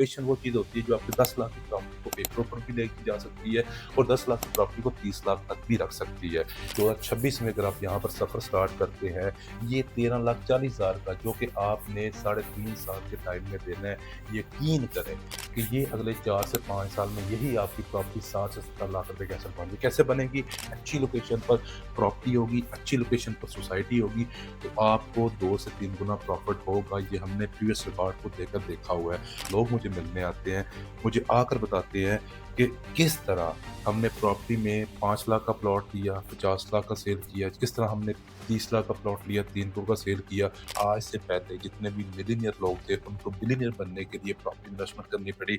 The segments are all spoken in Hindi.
लोकेशन वो चीज़ होती है जो आपके 10 लाख की प्रॉपर्टी को 1 करोड़ पर भी लेके जा सकती है और 10 लाख की प्रॉपर्टी को 30 लाख तक भी रख सकती है। 2026 में अगर आप यहाँ पर सफ़र स्टार्ट करते हैं, ये 13,40,000 का जो कि आपने साढ़े 3 साल के टाइम में देना है, यकीन करें कि ये अगले 4 से 5 साल में यही आपकी प्रॉपर्टी 60 से 70 लाख रुपए कैसे बनेगी। कैसे बनेगी? अच्छी लोकेशन पर प्रॉपर्टी होगी, अच्छी लोकेशन पर सोसाइटी होगी, तो आपको 2 से 3 गुना प्रॉफ़िट होगा। ये हमने प्रीवियस रिकॉर्ड को देखकर देखा हुआ है। लोग मुझे मिलने आते हैं, मुझे आकर बताते हैं कि किस तरह हमने प्रॉपर्टी में 5 लाख का प्लॉट लिया, 50 लाख का सेल किया, किस तरह हमने 30 लाख का प्लॉट लिया, 3 करोड़ का सेल किया। आज से पहले जितने भी मिलियनेयर लोग थे, उनको बिलियनियर बनने के लिए प्रॉपर्टी इन्वेस्टमेंट करनी पड़ी।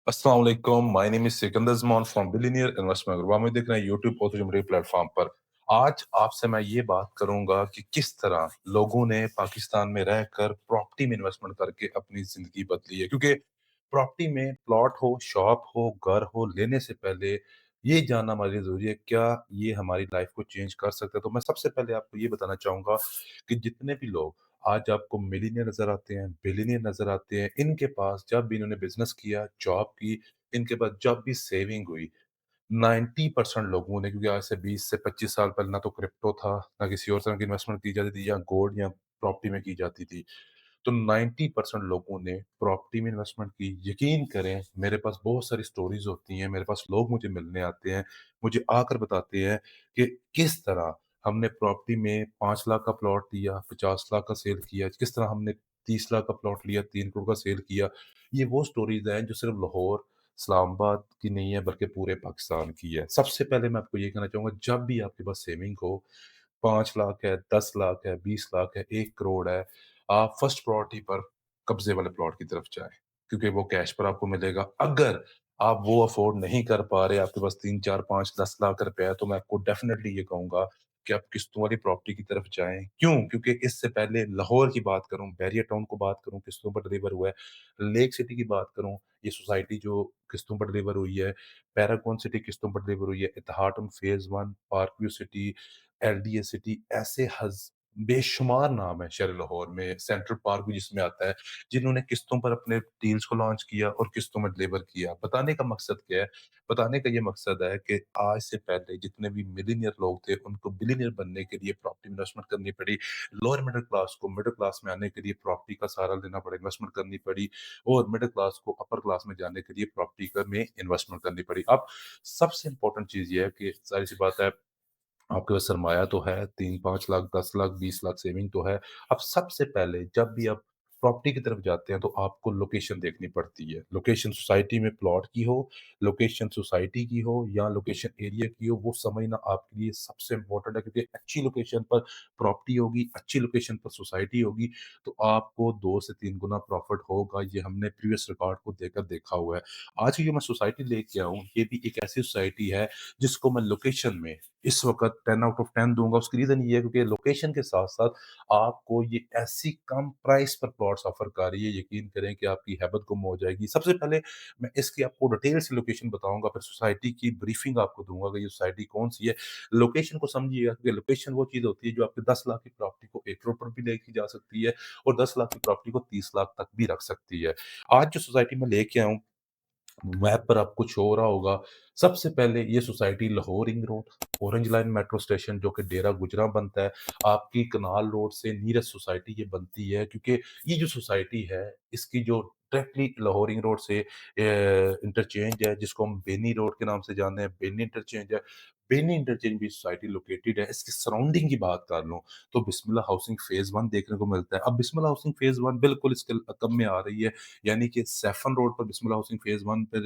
अस्सलाम वालेकुम, my name is Sikandar Zaman from billionaire investment group. आप मुझे देख रहे हैं यूट्यूब और सोशल मीडिया प्लेटफ़ॉर्म पर। आज आपसे मैं ये बात करूँगा कि किस तरह लोगों ने पाकिस्तान में रहकर प्रॉपर्टी में इन्वेस्टमेंट करके अपनी ज़िंदगी बदली है। क्योंकि प्रॉपर्टी में प्लॉट हो, शॉप हो, घर हो, लेने से पहले ये जानना हमारे लिए ज़रूरी है, क्या ये हमारी लाइफ़ को चेंज कर सकता है? तो मैं सबसे पहले आपको ये बताना चाहूँगा कि जितने भी लोग आज आपको मिलियनियर नज़र आते हैं, बिलियनियर नज़र आते हैं, इनके पास जब भी इन्होंने बिज़नेस किया, जॉब की, इनके पास जब भी सेविंग हुई, 90% लोगों ने, क्योंकि आज से 20 से 25 साल पहले ना तो क्रिप्टो था, ना किसी और तरह की इन्वेस्टमेंट की जाती थी, या गोल्ड या प्रॉपर्टी में की जाती थी। तो 90% लोगों ने प्रॉपर्टी में इन्वेस्टमेंट की। यकीन करें, मेरे पास बहुत सारी स्टोरीज़ होती हैं, मेरे पास लोग मुझे मिलने आते हैं, मुझे आकर बताते हैं कि किस तरह हमने प्रॉपर्टी में 5 लाख का प्लॉट लिया, 50 लाख का सेल किया, किस तरह हमने 30 लाख का प्लॉट लिया, 3 करोड़ का सेल किया। ये वो स्टोरीज़ हैं जो सिर्फ़ लाहौर, इस्लामाबाद की नहीं है, बल्कि पूरे पाकिस्तान की है। सबसे पहले मैं आपको ये कहना चाहूँगा, जब भी आपके पास सेविंग हो, 5 लाख है, 10 लाख है, 20 लाख है, 1 करोड़ है, आप फर्स्ट प्रायोरिटी पर कब्ज़े वाले प्लॉट की तरफ जाएँ, क्योंकि वो कैश पर आपको मिलेगा। अगर आप वो अफ़ोर्ड नहीं कर पा रहे, आपके पास 3, 4, 5, 10 लाख रुपए है, तो मैं आपको डेफ़िनेटली ये कहूँगा कि आप किस्तों वाली प्रॉपर्टी की तरफ जाएँ। क्यों? क्योंकि इससे पहले लाहौर की बात करूँ, बैरिया टाउन को बात करूँ, किस्तों पर डिलीवर हुआ है। लेक सिटी की बात करूँ, ये सोसाइटी जो किस्तों पर डिलीवर हुई है। पैरागॉन सिटी किस्तों पर डिलीवर हुई है। इत्तेहाड उन phase 1, park view city, LDA city, ऐसे बेशुमार नाम है शहर लाहौर में, सेंट्रल पार्क भी जिसमें आता है, जिन्होंने किस्तों पर अपने डील्स को लॉन्च किया और किस्तों में डिलीवर किया। बताने का मकसद क्या है? बताने का ये मकसद है कि आज से पहले जितने भी मिलियनियर लोग थे, उनको बिलियनियर बनने के लिए प्रॉपर्टी में इन्वेस्टमेंट करनी पड़ी। लोअर मिडल क्लास को मिडल क्लास में आने के लिए प्रॉपर्टी का सहारा लेना पड़ा, इन्वेस्टमेंट करनी पड़ी, और मिडल क्लास को अपर क्लास में जाने के लिए प्रॉपर्टी का में इन्वेस्टमेंट करनी पड़ी। अब सबसे इम्पोर्टेंट चीज़ ये है कि ज़ाहिर-सी बात है, आपके पास सरमाया तो है, 3, 5 लाख, 10 लाख, 20 लाख सेविंग तो है। अब सबसे पहले जब भी आप प्रॉपर्टी की तरफ जाते हैं, तो आपको लोकेशन देखनी पड़ती है। लोकेशन सोसाइटी में प्लॉट की हो, लोकेशन सोसाइटी की हो, या लोकेशन एरिया की हो, वो समझना आपके लिए सबसे इम्पोर्टेंट है, क्योंकि अच्छी लोकेशन पर प्रॉपर्टी होगी, अच्छी लोकेशन पर सोसाइटी होगी, तो आपको 2 से 3 गुना प्रॉफ़िट होगा। ये हमने प्रीवियस रिकॉर्ड को देखकर देखा हुआ है। आज की जो मैं सोसाइटी लेके आया हूँ, ये भी एक ऐसी सोसाइटी है, जिसको मैं लोकेशन में इस वक़्त 10 आउट ऑफ 10 दूँगा। उसकी रीज़न ये है, क्योंकि लोकेशन के साथ-साथ आपको ये ऐसी कम प्राइस पर प्लॉट्स ऑफ़र कर रही है, यकीन करें कि आपकी हैबत गुम हो जाएगी। सबसे पहले मैं इसकी आपको डिटेल से लोकेशन बताऊँगा, फिर सोसाइटी की ब्रीफिंग आपको दूँगा कि ये सोसाइटी कौन-सी है। लोकेशन को समझिएगा, क्योंकि लोकेशन वो चीज़ होती है जो आपके 10 लाख की प्रॉपर्टी को 1 करोड़ पर भी लेके जा सकती है, और 10 लाख की प्रॉपर्टी को 30 लाख तक भी रख सकती है। आज जो सोसाइटी मैं लेके आया हूँ, मैप पर आपको शो हो रहा होगा। सबसे पहले ये society Lahore ring road, orange line metro station जो कि डेरा गुजरा बनता है, आपकी कनाल रोड से नियरेस्ट सोसाइटी ये बनती है, क्योंकि ये जो सोसाइटी है, इसकी जो डायरेक्टली लाहौर रिंग रोड से इंटरचेंज है, जिसको हम बेनी रोड के नाम से जानते हैं, बेनी इंटरचेंज है। बेनी इंटरचेंज भी सोसाइटी लोकेटेड है। इसकी सराउंडिंग की बात कर लूँ, तो बिस्मिल्लाह हाउसिंग फेज़ 1 देखने को मिलता है। अब बिस्मिल्लाह हाउसिंग फेज़ 1 बिल्कुल इसके कब में आ रही है, यानी कि सैफरन रोड पर बिस्मिल्लाह हाउसिंग फेज़ 1 पे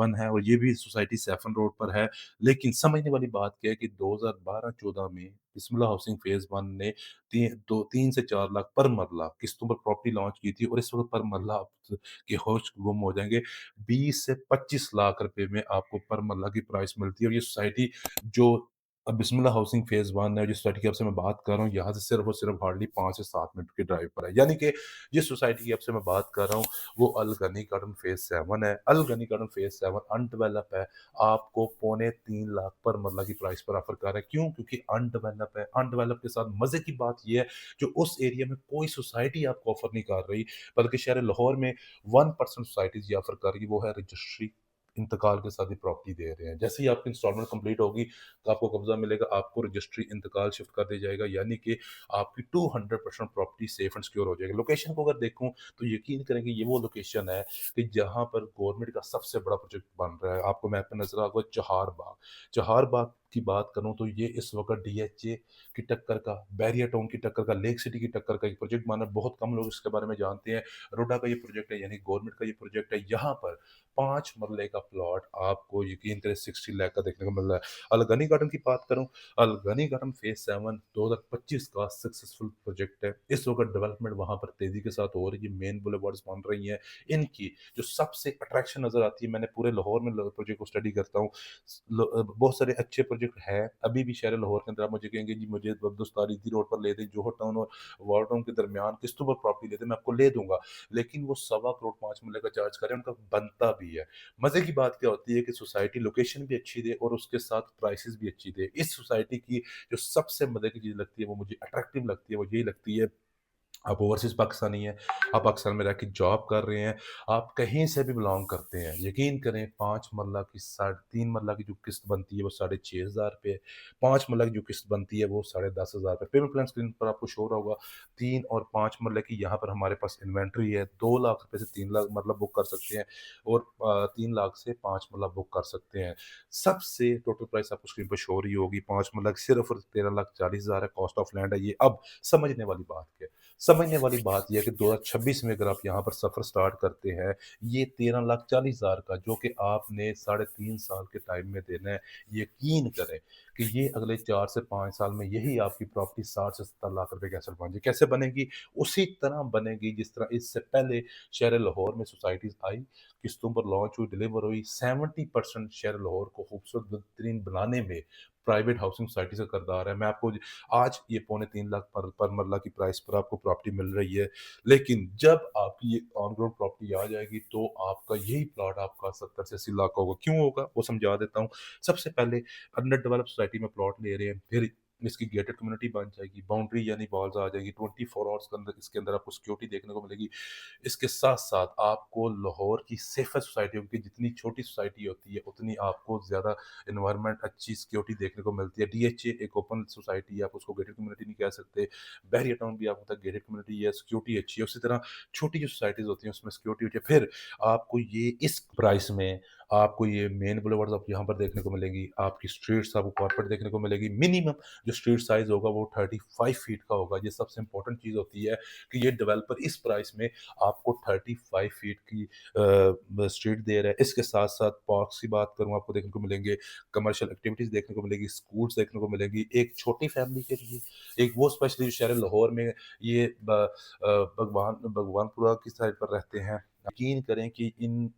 1 है, और ये भी सोसाइटी सैफरन रोड पर है। लेकिन समझने वाली बात क्या है कि 2012-14 में बिस्मिल्लाह हाउसिंग फेज़ 1 ने 3 से 4 लाख पर मरला किस्तों पर प्रॉपर्टी लॉन्च की थी, और इस वक़्त पर मरला आप के होश गुम हो जाएँगे। 20 से 25 लाख रुपए में आपको पर मरला की प्राइस मिलती है, और ये सोसाइटी जो अब बिस्मिल्लाह हाउसिंग फ़ेज़ 1 है, जिस सोसाइटी की आपसे मैं बात कर रहा हूँ, यहाँ से सिर्फ़ और सिर्फ़ हार्डली 5 से 7 मिनट के ड्राइव पर है। यानी कि जिस सोसाइटी की आपसे मैं बात कर रहा हूँ, वो अल गनी गार्डन फ़ेज़ 7 है। अल गनी गार्डन फ़ेज़ 7 अनडेवलप है, आपको पौने 3 लाख पर मरला की प्राइस पर ऑफ़र कर रहा है। क्यों? क्योंकि अनडेवलप है। अनडेवलप के साथ मज़े की बात ये है, जो उस एरिया में कोई सोसाइटी आपको ऑफ़र नहीं कर रही, बल्कि शहर लाहौर में 1% सोसाइटीज़ ये ऑफ़र कर रही है, वो है रजिस्ट्री इंतकाल के साथ ही प्रॉपर्टी दे रहे हैं। जैसे ही आपकी इंस्टॉलमेंट कंप्लीट होगी, तो आपको कब्ज़ा मिलेगा, आपको रजिस्ट्री इंतकाल शिफ्ट कर दिया जाएगा, यानी कि आपकी 200% प्रॉपर्टी सेफ एंड सिक्योर हो जाएगी। लोकेशन को अगर देखूँ, तो यकीन करेंगे ये वो लोकेशन है कि जहाँ पर गवर्नमेंट का सबसे बड़ा प्रोजेक्ट बन रहा है। आपको मैप पे नज़र आ रहा होगा चहारबाग। चहारबाग की बात करूँ तो ये इस वक़्त डीएचए की टक्कर का, बैरियर टाउन की टक्कर का, लेक सिटी की टक्कर का एक प्रोजेक्ट बन रहा है। बहुत कम लोग इसके बारे में जानते हैं। रोडा का ये प्रोजेक्ट है, यानी गवर्नमेंट का ये प्रोजेक्ट है। यहाँ पर 5 मरले का प्लॉट आपको यकीन करें 60 लाख का देखने को मिल रहा है। अलगनी गार्डन की बात करूँ, अलगनी गार्डन फेज़ 7 2025 का सक्सेसफुल प्रोजेक्ट है। इस वक़्त डेवलपमेंट वहाँ पर तेज़ी के साथ हो रही है, मेन बुलेवार्ड्स बन रही हैं। इनकी जो सबसे अट्रैक्शन नज़र आती है, मैंने पूरे लाहौर में ल प्रोजेक्ट को स्टडी करता हूँ। बहुत सारे अच्छे प्रोजेक्ट हैं, अभी भी शहर लाहौर के अंदर आप मुझे कहेंगे जी मुझे दोस्तारी रोड पर ले दें, जोहर टाउन और वार टाउन के दरमियान किस्तों पर प्रॉपर्टी ले दें, मैं आपको ले दूँगा। लेकिन वो सवा करोड़ 5 मरले का चार्ज कर रहे हैं, उनका बनता भी है। मज़े की बात क्या होती है कि सोसाइटी लोकेशन भी अच्छी दे और उसके साथ प्राइसेज़ भी अच्छी दे। इस सोसाइटी की जो सबसे मज़े की चीज़ लगती है, वो मुझे अट्रैक्टिव लगती है, वो यही लगती है, आप ओवरसीज़ पाकिस्तानी हैं, आप पाकिस्तान में रह के जॉब कर रहे हैं, आप कहीं से भी बिलॉन्ग करते हैं। यकीन करें 5 मरला की साढ़े 3 मरला की जो किस्त बनती है वो साढ़े 6,000 रुपए, 5 मरला की जो किस्त बनती है वो साढ़े 10,000 रुपए। पेमेंट प्लान स्क्रीन पर आपको शो हो रहा होगा। 3 और 5 मरले की यहाँ पर हमारे पास इन्वेंटरी है, 2 लाख रुपए से 3 लाख मरला बुक कर सकते हैं और 3 लाख से 5 मरला बुक कर सकते हैं। सबसे टोटल प्राइस आपको स्क्रीन पर शो हो रही होगी, 5 मरला की सिर्फ़ और 13,40,000 है, कॉस्ट ऑफ लैंड है ये। अब समझने वाली बात क्या है? समझने वाली बात ये है कि 2026 में अगर आप यहाँ पर सफ़र स्टार्ट करते हैं, ये 13,40,000 का जो कि आपने साढ़े 3 साल के टाइम में देना है, यकीन करें कि ये अगले 4 से 5 साल में यही आपकी प्रॉपर्टी 60 से 70 लाख रुपए की एसेट बन जाएगी। कैसे बनेगी? उसी तरह बनेगी जिस तरह इससे पहले शहर लाहौर में सोसाइटीज़ आई, किस्तों पर लॉन्च हुई, डिलीवर हुई। 70% शहर लाहौर को खूबसूरत बेहतरीन बनाने में प्राइवेट हाउसिंग सोसाइटी का किरदार है। मैं आपको आज ये पौने 3 लाख पर मरला की प्राइस पर आपको प्रॉपर्टी मिल रही है। लेकिन जब आपकी ये ऑन ग्राउंड प्रॉपर्टी आ जाएगी तो आपका यही प्लॉट आपका 70 से 80 लाख का होगा। क्यों होगा? वो समझा देता हूँ। सबसे पहले अंडर डेवलप्ड सोसाइटी में प्लॉट ले रहे हैं, फिर इसकी गेटेड कम्युनिटी बन जाएगी, बाउंड्री यानी वॉल्स आ जाएगी, 24 आवर्स के अंदर इसके अंदर आपको सिक्योरिटी देखने को मिलेगी। इसके साथ-साथ आपको लाहौर की सेफेस्ट सोसाइटी होगी, जितनी छोटी सोसाइटी होती है, उतनी आपको ज़्यादा एनवायरनमेंट अच्छी सिक्योरिटी देखने को मिलती है। डीएचए एक ओपन सोसाइटी है, आप उसको गेटेड कम्युनिटी नहीं कह सकते। बहरिया टाउन भी आपको पता है गेटेड कम्युनिटी है, सिक्योरिटी अच्छी है। उसी तरह छोटी जो सोसाइटीज़ होती हैं, उसमें सिक्योरिटी होती है। फिर आपको ये इस प्राइस में आपको ये मेन बुलेवार्ड्स आपको यहाँ पर देखने को मिलेंगी, आपकी स्ट्रीट्स आपको कॉर्पोरेट देखने को मिलेगी। मिनिमम जो स्ट्रीट साइज़ होगा वो 35 फीट का होगा। ये सबसे इम्पोर्टेंट चीज़ होती है कि ये डेवलपर इस प्राइस में आपको 35 फीट की स्ट्रीट दे रहा है। इसके साथ-साथ पार्क्स की बात करूँ आपको देखने को मिलेंगे, कमर्शियल एक्टिविटीज़ देखने को मिलेगी, स्कूल्स देखने को मिलेगी। एक छोटी फैमिली के लिए, एक वो स्पेशली शहर लाहौर में ये भगवानपुरा की साइड पर रहते हैं। यकीन करें कि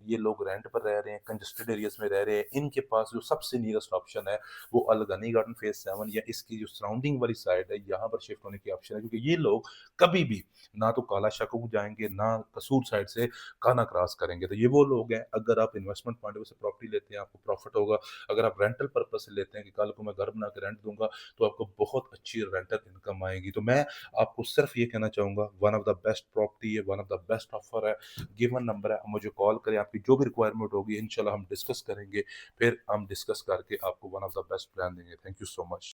ये लोग रेंट पर रह रहे हैं, कंजेस्टेड एरियाज़ में रह रहे हैं। इनके पास जो सबसे नियरेस्ट ऑप्शन है, वो अल गनी गार्डन फेज़ 7 या इसकी जो सराउंडिंग वाली साइड है, यहाँ पर शिफ्ट होने की ऑप्शन है क्योंकि ये लोग कभी भी ना तो काला शाकों जाएँगे, ना कसूर साइड से काना क्रॉस करेंगे। तो ये वो लोग हैं, अगर आप इन्वेस्टमेंट पॉइंट ऑफ व्यू से प्रॉपर्टी लेते हैं, आपको प्रॉफिट होगा। अगर आप रेंटल पर्पज़ से लेते हैं कि कल को मैं घर बना के रेंट दूँगा, तो आपको बहुत अच्छी रेंटल इनकम आएगी। तो मैं आपको सिर्फ़ ये कहना चाहूँगा, one of the best property है, one of the best offer है। गिवन नंबर है, आप मुझे कॉल करें, आपकी जो भी रिक्वायरमेंट होगी इंशाल्लाह हम डिस्कस करेंगे। फिर हम डिस्कस करके आपको one of the best plan देंगे। Thank you so much.